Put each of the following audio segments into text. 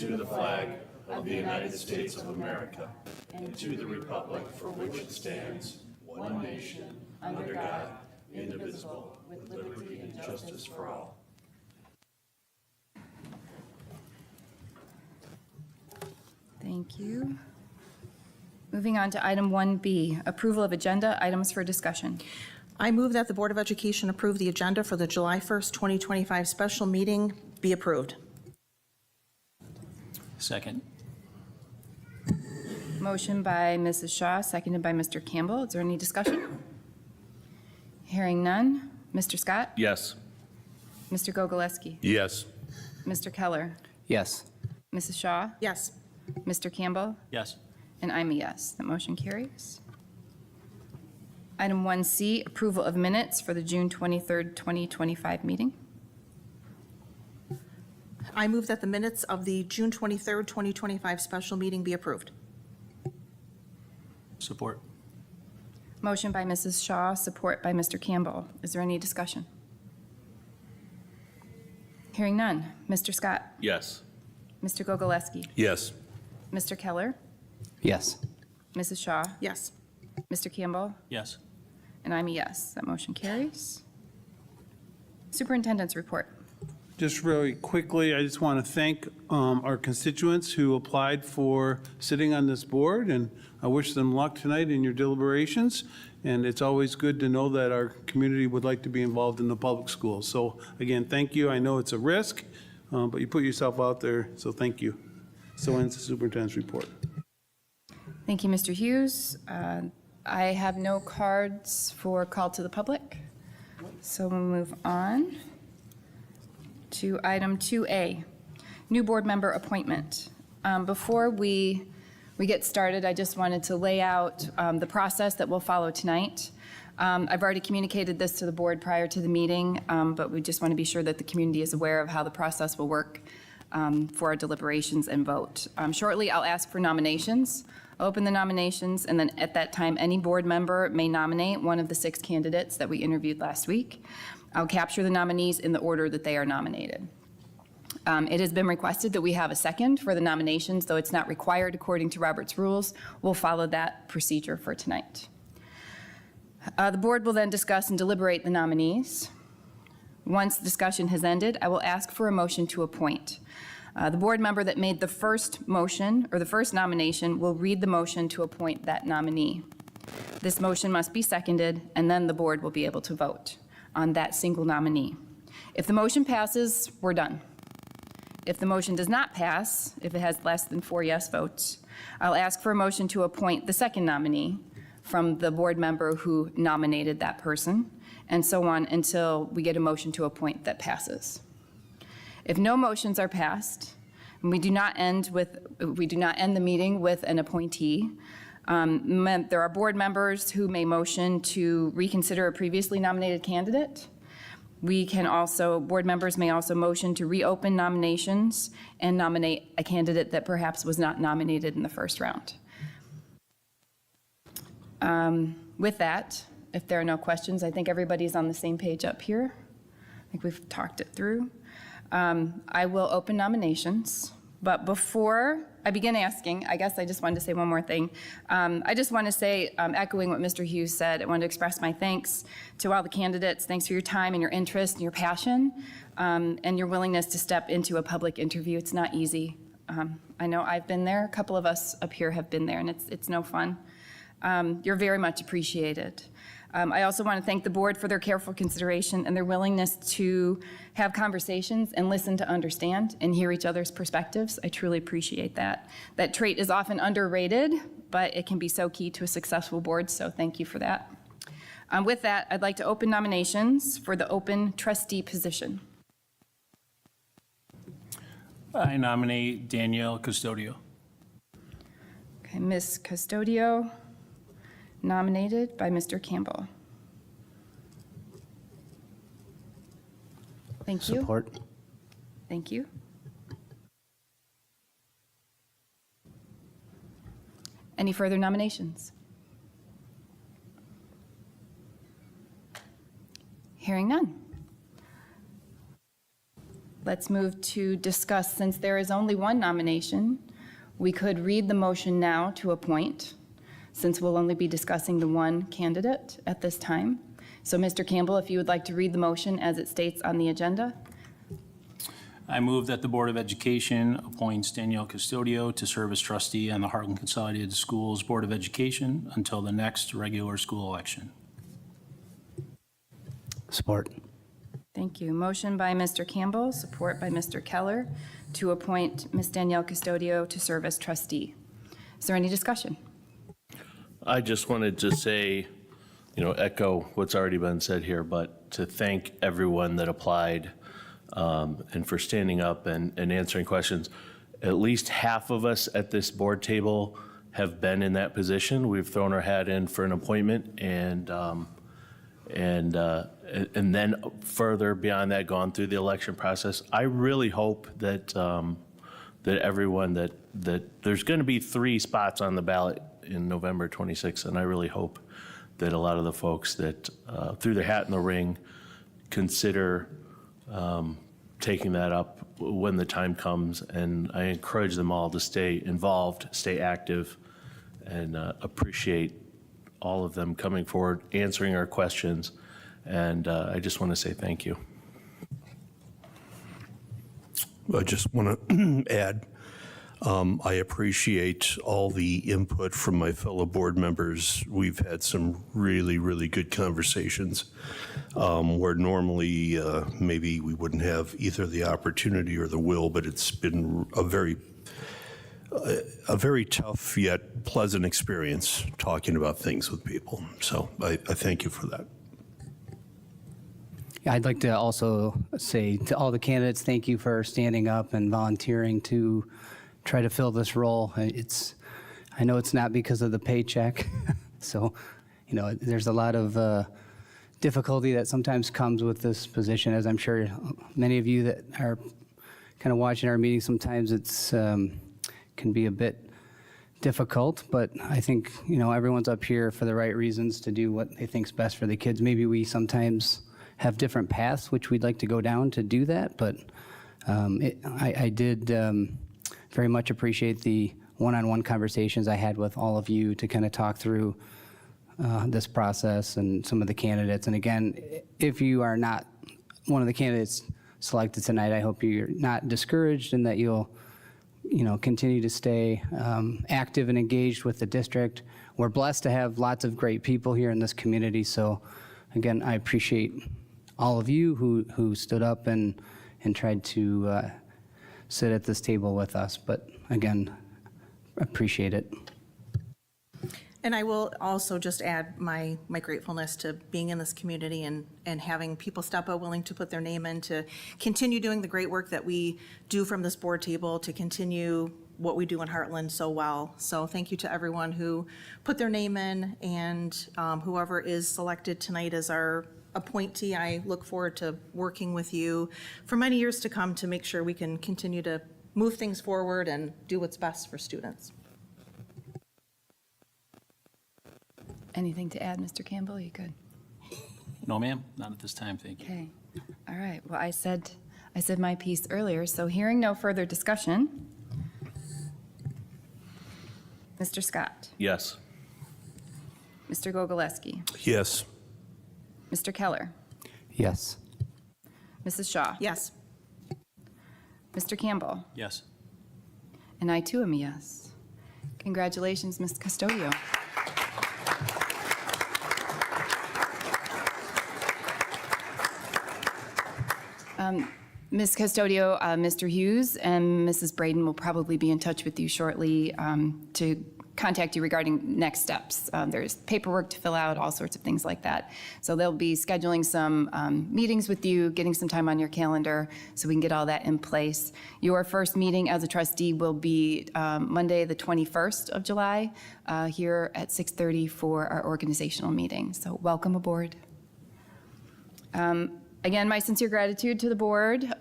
to the flag of the United States of America and to the republic for which it stands, one nation, under God, indivisible, with liberty and justice for all. Thank you. Moving on to item 1B, approval of agenda items for discussion. I move that the Board of Education approve the agenda for the July 1st, 2025 special meeting be approved. Second. Motion by Mrs. Shaw, seconded by Mr. Campbell. Is there any discussion? Hearing none. Mr. Scott? Yes. Mr. Gogolewski? Yes. Mr. Keller? Yes. Mrs. Shaw? Yes. Mr. Campbell? Yes. And I'm a yes. The motion carries. Item 1C, approval of minutes for the June 23rd, 2025 meeting. I move that the minutes of the June 23rd, 2025 special meeting be approved. Support. Motion by Mrs. Shaw, support by Mr. Campbell. Is there any discussion? Hearing none. Mr. Scott? Yes. Mr. Gogolewski? Yes. Mr. Keller? Yes. Mrs. Shaw? Yes. Mr. Campbell? Yes. And I'm a yes. That motion carries. Superintendent's report. Just really quickly, I just want to thank our constituents who applied for sitting on this board, and I wish them luck tonight in your deliberations. And it's always good to know that our community would like to be involved in the public schools. So again, thank you. I know it's a risk, but you put yourself out there, so thank you. So ends the superintendent's report. Thank you, Mr. Hughes. I have no cards for call to the public, so we'll move on to item 2A, new board member appointment. Before we get started, I just wanted to lay out the process that we'll follow tonight. I've already communicated this to the board prior to the meeting, but we just want to be sure that the community is aware of how the process will work for our deliberations and vote. Shortly, I'll ask for nominations. I'll open the nominations, and then at that time, any board member may nominate one of the 6 candidates that we interviewed last week. I'll capture the nominees in the order that they are nominated. It has been requested that we have a second for the nominations, though it's not required according to Robert's rules. We'll follow that procedure for tonight. The board will then discuss and deliberate the nominees. Once the discussion has ended, I will ask for a motion to appoint. The board member that made the first motion or the first nomination will read the motion to appoint that nominee. This motion must be seconded, and then the board will be able to vote on that single nominee. If the motion passes, we're done. If the motion does not pass, if it has less than 4 yes votes, I'll ask for a motion to appoint the second nominee from the board member who nominated that person, and so on until we get a motion to appoint that passes. If no motions are passed, and we do not end the meeting with an appointee, there are board members who may motion to reconsider a previously nominated candidate. Board members may also motion to reopen nominations and nominate a candidate that perhaps was not nominated in the first round. With that, if there are no questions, I think everybody's on the same page up here. I think we've talked it through. I will open nominations, but before I begin asking, I guess I just wanted to say one more thing. I just want to say, echoing what Mr. Hughes said, I wanted to express my thanks to all the candidates. Thanks for your time and your interest and your passion and your willingness to step into a public interview. It's not easy. I know I've been there. A couple of us up here have been there, and it's no fun. You're very much appreciated. I also want to thank the board for their careful consideration and their willingness to have conversations and listen to understand and hear each other's perspectives. I truly appreciate that. That trait is often underrated, but it can be so key to a successful board, so thank you for that. With that, I'd like to open nominations for the open trustee position. I nominate Danielle Custodio. Okay, Ms. Custodio, nominated by Mr. Campbell. Thank you. Support. Thank you. Any further nominations? Hearing none. let's move to discuss, since there is only one nomination, we could read the motion now to appoint, since we'll only be discussing the one candidate at this time. So Mr. Campbell, if you would like to read the motion as it states on the agenda. I move that the Board of Education appoints Danielle Custodio to serve as trustee on the Hartland Consolidated Schools Board of Education until the next regular school election. Support. Thank you. Motion by Mr. Campbell, support by Mr. Keller, to appoint Ms. Danielle Custodio to serve as trustee. Is there any discussion? I just wanted to say, echo what's already been said here, but to thank everyone that applied and for standing up and answering questions. At least half of us at this board table have been in that position. We've thrown our hat in for an appointment and then further beyond that, gone through the election process. I really hope that everyone that there's going to be 3 spots on the ballot in November 26th, and I really hope that a lot of the folks that threw their hat in the ring consider taking that up when the time comes. And I encourage them all to stay involved, stay active, and appreciate all of them coming forward, answering our questions. And I just want to say thank you. I just want to add, I appreciate all the input from my fellow board members. We've had some really, really good conversations where normally maybe we wouldn't have either the opportunity or the will, but it's been a very tough yet pleasant experience talking about things with people. So I thank you for that. I'd like to also say to all the candidates, thank you for standing up and volunteering to try to fill this role. I know it's not because of the paycheck, so there's a lot of difficulty that sometimes comes with this position, as I'm sure many of you that are kind of watching our meetings, sometimes it's can be a bit difficult, but I think everyone's up here for the right reasons to do what they think's best for the kids. Maybe we sometimes have different paths which we'd like to go down to do that, but I did very much appreciate the one-on-one conversations I had with all of you to kind of talk through this process and some of the candidates. And again, if you are not one of the candidates selected tonight, I hope you're not discouraged and that you'll continue to stay active and engaged with the district. We're blessed to have lots of great people here in this community. So again, I appreciate all of you who stood up and tried to sit at this table with us. But again, appreciate it. And I will also just add my gratefulness to being in this community and having people step up willing to put their name in to continue doing the great work that we do from this board table, to continue what we do in Hartland so well. So thank you to everyone who put their name in, and whoever is selected tonight as our appointee. I look forward to working with you for many years to come to make sure we can continue to move things forward and do what's best for students. Anything to add, Mr. Campbell? You good? No, ma'am, not at this time, thank you. Okay. All right. Well, I said my piece earlier, so hearing no further discussion. Mr. Scott, Yes. Mr. Gogoleski, Yes. Mr. Keller, Yes. Mrs. Shaw. Yes. Mr. Campbell, Yes. and I too am a yes. Congratulations, Ms. Custodio. Ms. Custodio, Mr. Hughes and Mrs. Braden will probably be in touch with you shortly to contact you regarding next steps. There's paperwork to fill out, all sorts of things like that. So they'll be scheduling some meetings with you, getting some time on your calendar so we can get all that in place. Your first meeting as a trustee will be Monday, the 21st of July, here at 6:30 for our organizational meeting. So welcome aboard. Again, my sincere gratitude to the board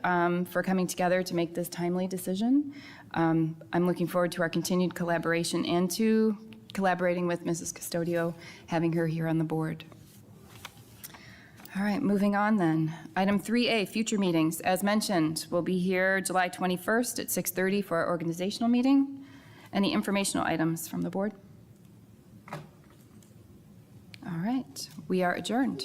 for coming together to make this timely decision. I'm looking forward to our continued collaboration and to collaborating with Mrs. Custodio, having her here on the board. All right, moving on then. Item 3A, future meetings. As mentioned, we'll be here July 21st at 6:30 for our organizational meeting. Any informational items from the board? All right, we are adjourned.